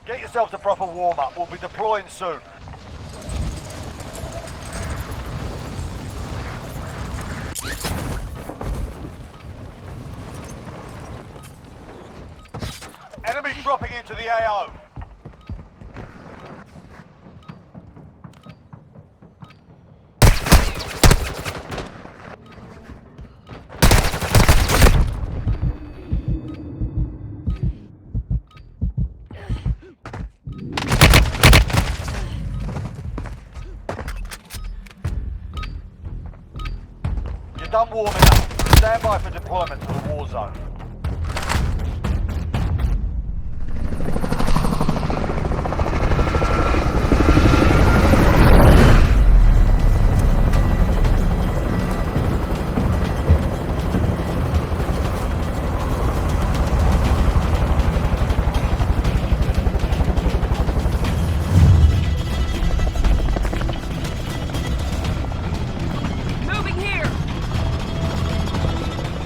Get yourselves a proper warm-up. We'll be deploying soon. Enemy dropping into the AO. You're done warming up. Stand by for deployment to the war zone.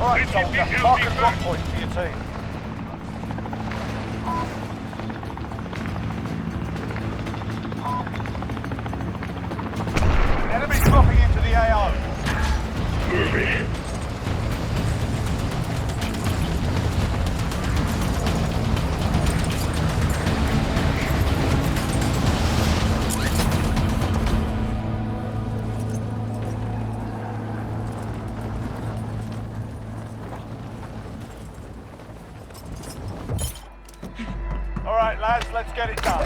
Alright, soldier. Mark a drop point for your team. Enemy dropping into the AO. Moving. Alright, lads, let's get it done.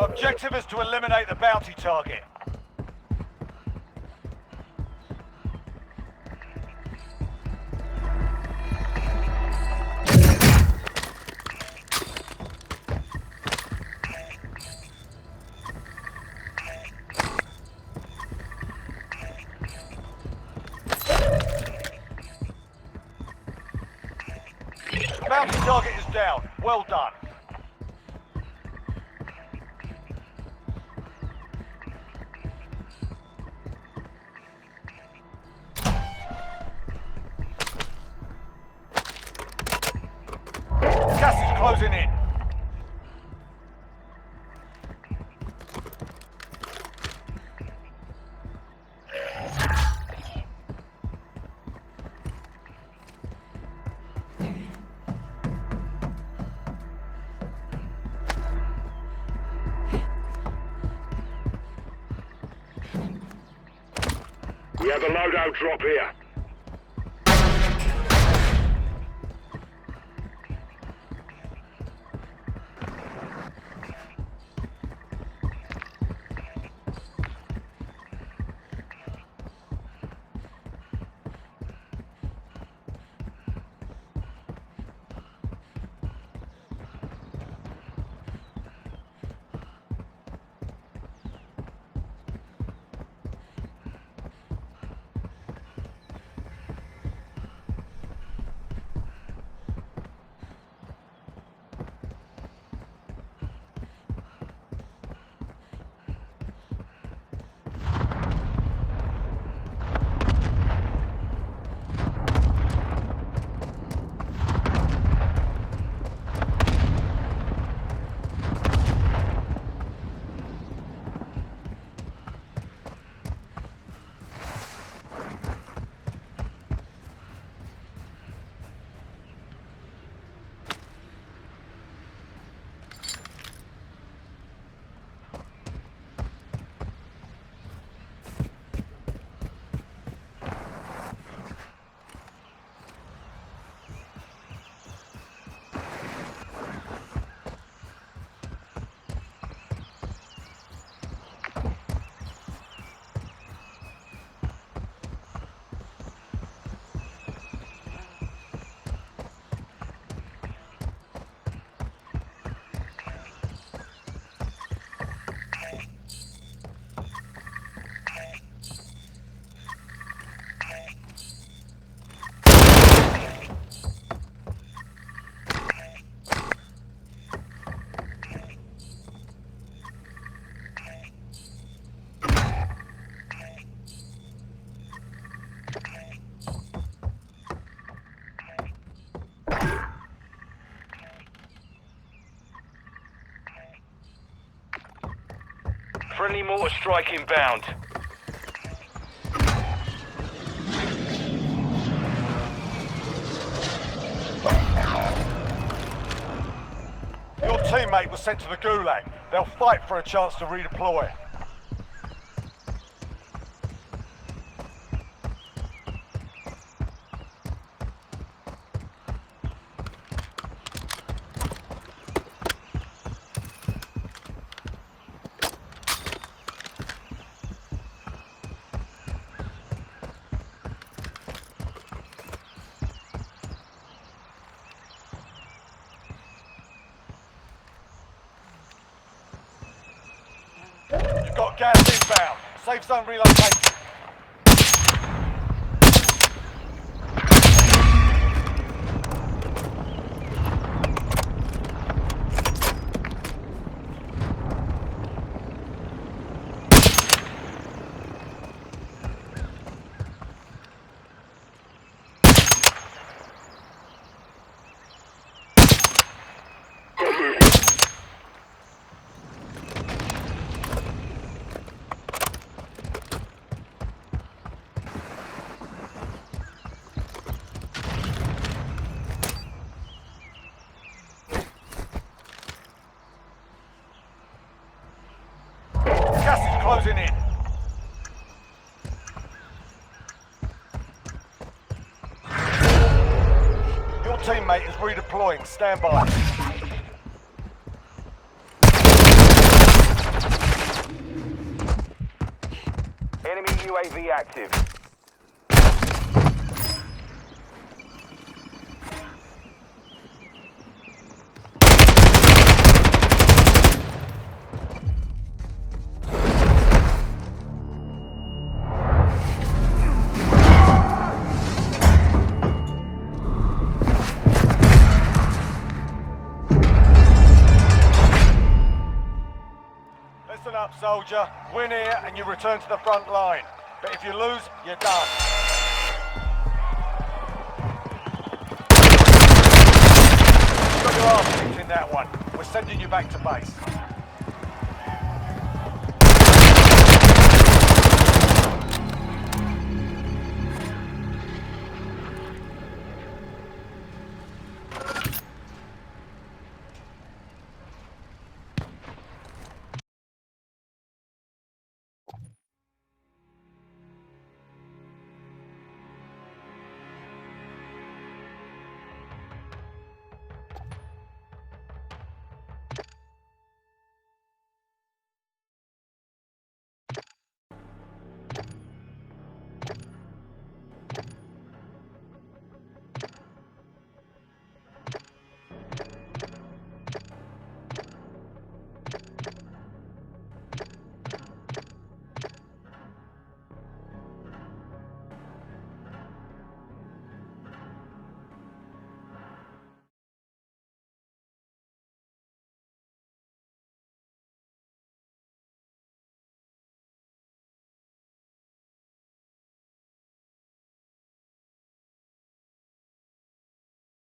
Objective is to eliminate the bounty target. Bounty target is down. Well done. Gas is closing in. We have a loadout drop here. Friendly mortar strike inbound. Your teammate was sent to the Gulag. They'll fight for a chance to redeploy. You've got gas inbound. Safe zone relocation. Gas is closing in. Your teammate is redeploying. Stand by. Enemy UAV active. Listen up, soldier. Win here and you return to the front line. But if you lose, you're done. You got your arse kicked in that one. We're sending you back to base.